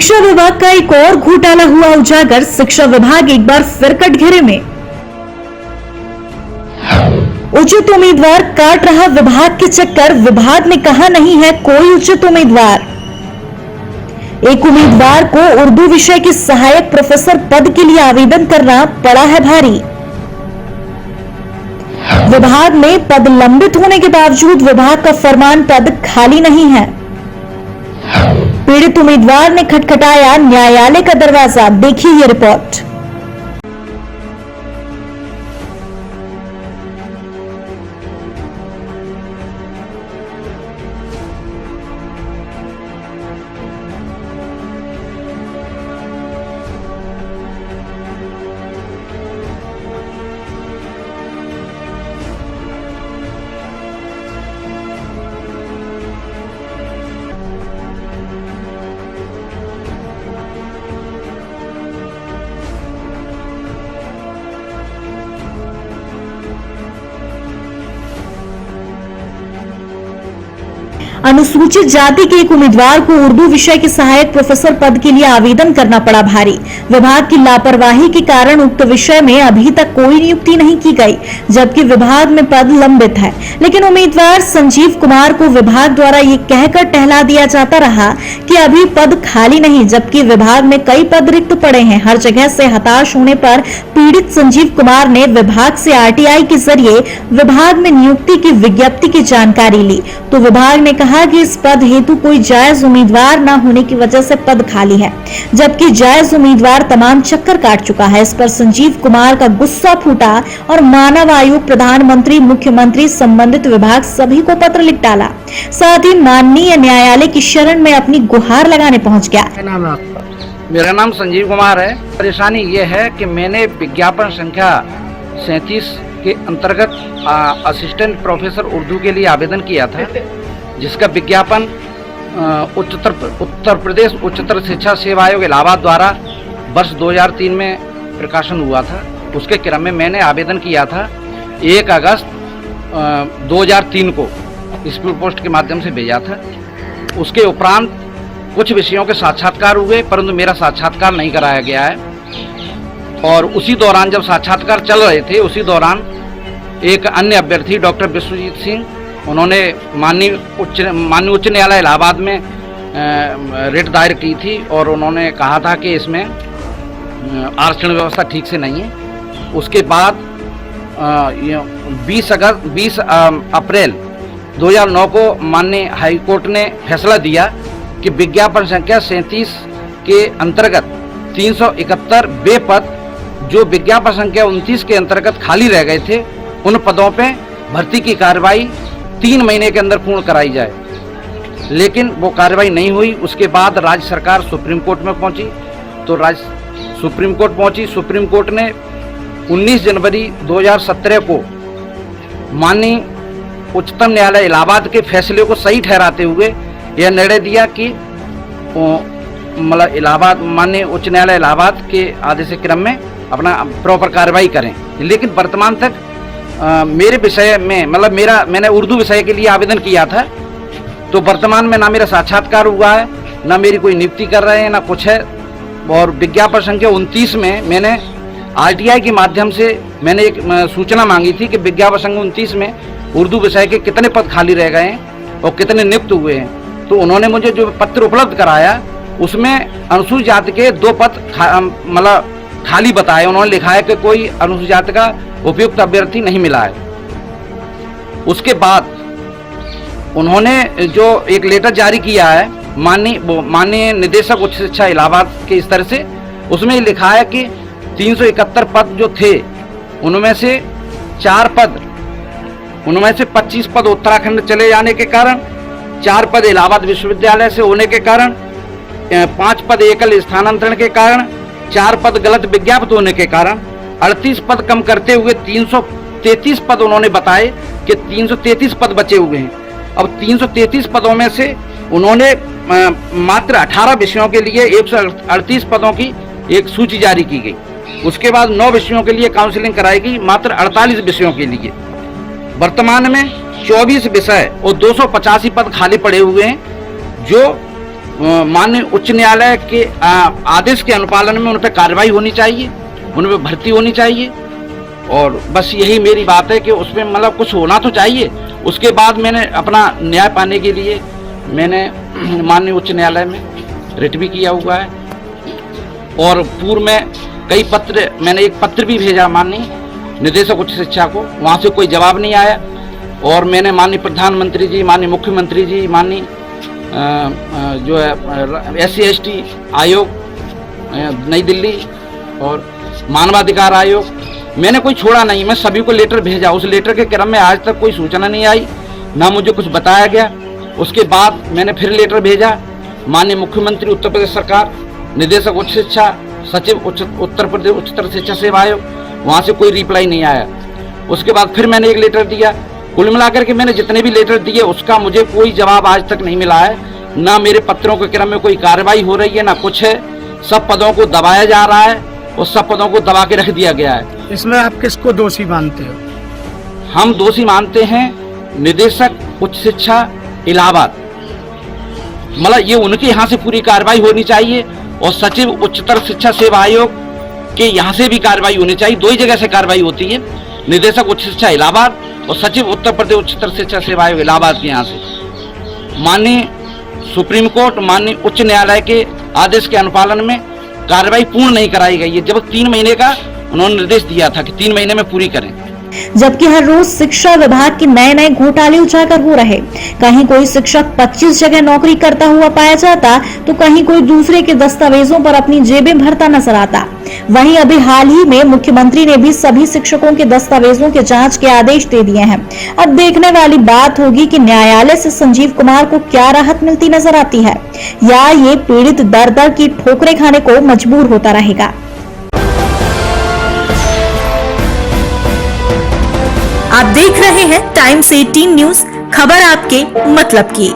शिक्षा विभाग का एक और घोटाला हुआ उजागर। शिक्षा विभाग एक बार फिर कटघरे में। उचित उम्मीदवार काट रहा विभाग के चक्कर। विभाग ने कहा नहीं है कोई उचित उम्मीदवार। एक उम्मीदवार को उर्दू विषय के सहायक प्रोफेसर पद के लिए आवेदन करना पड़ा है भारी। विभाग में पद लंबित होने के बावजूद विभाग का फरमान पद खाली नहीं है। पीड़ित उम्मीदवार ने खटखटाया न्यायालय का दरवाजा। देखिए ये रिपोर्ट। अनुसूचित जाति के एक उम्मीदवार को उर्दू विषय के सहायक प्रोफेसर पद के लिए आवेदन करना पड़ा भारी। विभाग की लापरवाही के कारण उक्त विषय में अभी तक कोई नियुक्ति नहीं की गई, जबकि विभाग में पद लंबित है। लेकिन उम्मीदवार संजीव कुमार को विभाग द्वारा ये कहकर टहला दिया जाता रहा कि अभी पद खाली नहीं, जबकि विभाग में कई पद रिक्त पड़े हैं। हर जगह से हताश होने पर पीड़ित संजीव कुमार ने विभाग से आरटीआई के जरिए विभाग में नियुक्ति की विज्ञप्ति की जानकारी ली, तो विभाग ने कहा कि इस पद हेतु कोई जायज उम्मीदवार न होने की वजह से पद खाली है, जबकि जायज उम्मीदवार तमाम चक्कर काट चुका है। इस पर संजीव कुमार का गुस्सा फूटा और मानव आयोग, प्रधानमंत्री, मुख्यमंत्री, संबंधित विभाग सभी को पत्र लिख डाला। साथ ही माननीय न्यायालय की शरण में अपनी गुहार लगाने पहुंच गया। मेरा नाम संजीव कुमार है। परेशानी ये है कि मैंने विज्ञापन संख्या 37 के अंतर्गत असिस्टेंट प्रोफेसर उर्दू के लिए आवेदन किया था, जिसका विज्ञापन उत्तर प्रदेश उच्चतर शिक्षा सेवा आयोग इलाहाबाद द्वारा वर्ष 2003 में प्रकाशन हुआ था। उसके क्रम में मैंने आवेदन किया था। 1 अगस्त 2003 को स्पीड पोस्ट के माध्यम से भेजा था। उसके उपरांत कुछ विषयों के साक्षात्कार हुए, परंतु मेरा साक्षात्कार नहीं कराया गया है। और उसी दौरान जब साक्षात्कार चल रहे थे, उसी दौरान एक अन्य अभ्यर्थी डॉक्टर विश्वजीत सिंह, उन्होंने माननीय उच्च न्यायालय इलाहाबाद में रिट दायर की थी और उन्होंने कहा था कि इसमें आरक्षण व्यवस्था ठीक से नहीं है। उसके बाद 20 अप्रैल 2009 को माननीय हाईकोर्ट ने फैसला दिया कि विज्ञापन संख्या 37 के अंतर्गत 371 वे पद जो विज्ञापन संख्या 29 के अंतर्गत खाली रह गए थे, उन पदों पे भर्ती की कार्रवाई 3 महीने के अंदर पूर्ण कराई जाए। लेकिन वो कार्रवाई नहीं हुई। उसके बाद राज्य सरकार सुप्रीम कोर्ट में पहुंची, तो सुप्रीम कोर्ट ने 19 जनवरी 2017 को माननीय उच्चतम न्यायालय इलाहाबाद के फैसले को सही ठहराते हुए यह निर्णय दिया कि मतलब इलाहाबाद माननीय उच्च न्यायालय इलाहाबाद के आदेश के क्रम में अपना प्रॉपर कार्रवाई करें। लेकिन वर्तमान तक मेरे विषय में मतलब मैंने उर्दू विषय के लिए आवेदन किया था, तो वर्तमान में ना मेरा साक्षात्कार हुआ है, ना मेरी कोई नियुक्ति कर रहे हैं, ना कुछ है। और विज्ञापन संख्या 29 में मैंने आरटीआई के माध्यम से मैंने एक सूचना मांगी थी कि विज्ञापन संख्या 29 में उर्दू विषय के कितने पद खाली रह गए हैं और कितने नियुक्त हुए हैं। तो उन्होंने मुझे जो पत्र उपलब्ध कराया उसमें अनुसूचित जाति के 2 पद मतलब खाली बताए। उन्होंने लिखा है कि कोई अनुसूचित जाति का उपयुक्त अभ्यर्थी नहीं मिला है। उसके बाद उन्होंने जो एक लेटर जारी किया है माननीय निदेशक उच्च शिक्षा इलाहाबाद के स्तर से, उसमें लिखा है कि 371 पद जो थे उनमें से 4 पद, उनमें से 25 पद उत्तराखंड चले जाने के कारण, 4 पद इलाहाबाद विश्वविद्यालय से होने के कारण, 5 पद एकल स्थानांतरण के कारण, 4 पद गलत विज्ञापित होने के कारण 38 पद कम करते हुए 333 पद उन्होंने बताए कि 333 पद बचे हुए हैं। अब 333 पदों में से उन्होंने मात्र 18 विषयों के लिए 138 पदों की एक सूची जारी की गई। उसके बाद 9 विषयों के लिए काउंसलिंग कराई गई, मात्र 48 विषयों के लिए। वर्तमान में 24 विषय और 285 पद खाली पड़े हुए हैं, जो माननीय उच्च न्यायालय के आदेश के अनुपालन में उन पर कार्रवाई होनी चाहिए, उन पर भर्ती होनी चाहिए। और बस यही मेरी बात है कि उसमें मतलब कुछ होना तो चाहिए। उसके बाद मैंने अपना न्याय पाने के लिए मैंने माननीय उच्च न्यायालय में रिट भी किया हुआ है और पूर्व में कई पत्र, मैंने एक पत्र भी भेजा माननीय निदेशक उच्च शिक्षा को, वहाँ से कोई जवाब नहीं आया। और मैंने माननीय प्रधानमंत्री जी, माननीय मुख्यमंत्री जी, माननीय जो है SC/ST आयोग नई दिल्ली और मानवाधिकार आयोग, मैंने कोई छोड़ा नहीं, मैं सभी को लेटर भेजा। उस लेटर के क्रम में आज तक कोई सूचना नहीं आई, ना मुझे कुछ बताया गया। उसके बाद मैंने फिर लेटर भेजा माननीय मुख्यमंत्री उत्तर प्रदेश सरकार, निदेशक उच्च शिक्षा, सचिव उत्तर प्रदेश उच्चतर शिक्षा सेवा आयोग, वहाँ से कोई रिप्लाई नहीं आया। उसके बाद फिर मैंने एक लेटर दिया। कुल मिलाकर के मैंने जितने भी लेटर दिए उसका मुझे कोई जवाब आज तक नहीं मिला है। ना मेरे पत्रों के क्रम में कोई कार्रवाई हो रही है, ना कुछ है। सब पदों को दबाया जा रहा है और सब पदों को दबा के रख दिया गया है। इसमें आप किसको दोषी मानते हो? हम दोषी मानते हैं निदेशक उच्च शिक्षा इलाहाबाद, मतलब ये उनके यहाँ से पूरी कार्रवाई होनी चाहिए और सचिव उच्चतर शिक्षा सेवा आयोग के यहाँ से भी कार्रवाई होनी चाहिए। दो ही जगह से कार्रवाई होती है, निदेशक उच्च शिक्षा इलाहाबाद और सचिव उत्तर प्रदेश उच्चतर शिक्षा सेवा आयोग इलाहाबाद के यहाँ से। माननीय सुप्रीम कोर्ट, माननीय उच्च न्यायालय के आदेश के अनुपालन में कार्रवाई पूर्ण नहीं कराई गई है, जब 3 महीने का उन्होंने निर्देश दिया था कि 3 महीने में पूरी करें। जबकि हर रोज शिक्षा विभाग के नए नए घोटाले उजागर हो रहे। कहीं कोई शिक्षक 25 जगह नौकरी करता हुआ पाया जाता तो कहीं कोई दूसरे के दस्तावेजों पर अपनी जेबें भरता नजर आता। वहीं अभी हाल ही में मुख्यमंत्री ने भी सभी शिक्षकों के दस्तावेजों के जांच के आदेश दे दिए हैं। अब देखने वाली बात होगी कि न्यायालय से संजीव कुमार को क्या राहत मिलती नजर आती है या ये पीड़ित दर दर की ठोकरें खाने को मजबूर होता रहेगा। आप देख रहे हैं टाइम्स 18 न्यूज, खबर आपके मतलब की।